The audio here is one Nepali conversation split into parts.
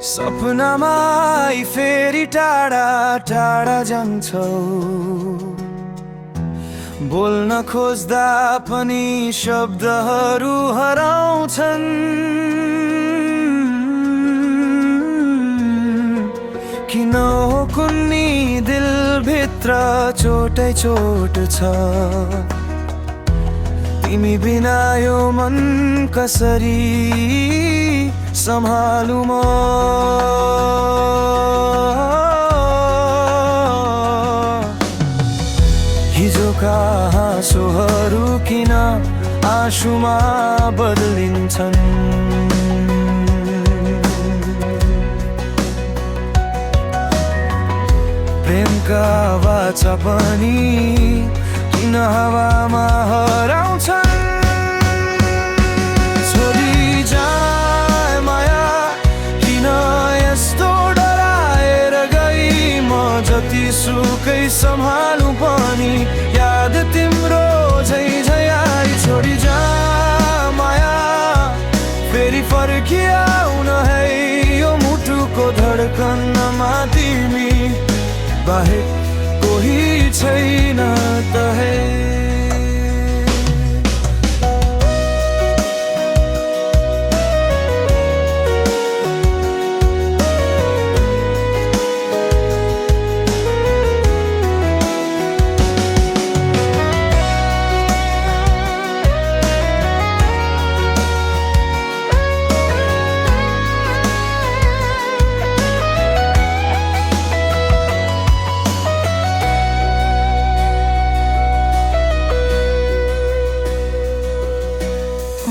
सपनामा आई फेरि टाढा टाढा जान्छौ, बोल्न खोज्दा पनि शब्दहरू हराउँछन्। किन हो कुन्नी दिलभित्र चोटै चोट छ, तिमी बिना यो मन कसरी सम्हालु म। हिजोका हाँसोहरू किन आँसुमा बदलिन्छन्, प्रेमका वाचा पनि किन हावामा हराउँछन्। छोडी जाए माया किन यस्तो डराएर गई, म जति सुकै सम्हालु पनि याद तिम्रो झै झै आई। छोडी जा माया फेरि फर्किआउन है, यो मुटुको धडकनमा तिमी बाहेक कोही छैन त है।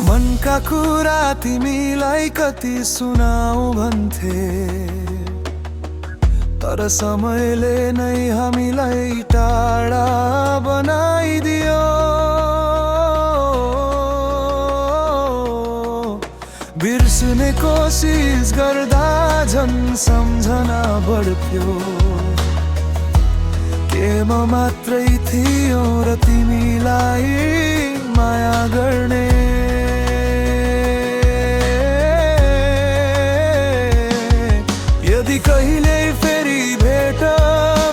मनका कुरा तिमीलाई कति सुनाऊ भन्थे, तर समयले नै हामीलाई टाढा बनाइदियो। बिर्सने कोसिस गर्दा झन् सम्झना बढ्थ्यो, के म मात्रै थियो र तिमीलाई माया गर्ने। यदि कहिले फेरि भेट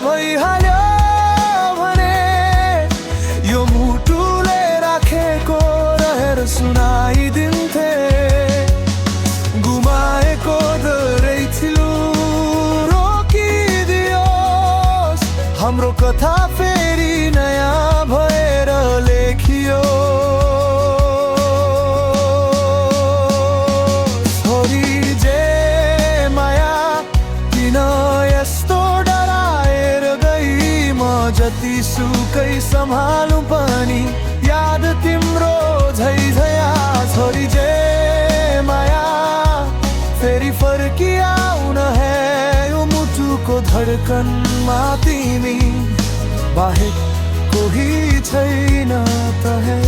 भइहाल्यो भने, यो मुटुले राखेको रहेर सुनाइदिन्थे। गुमाएको धेरै थियो रोकिदियोस्, हाम्रो कथा फेरि नयाँ भएर लेखियो। जति सुकै सम्हालु पनि याद तिम्रो झै झै। छोरी जे माया फेरि फर्किआउन है, यो मुटुको धडकनमा तिमी बाहेक कोही छैन त है।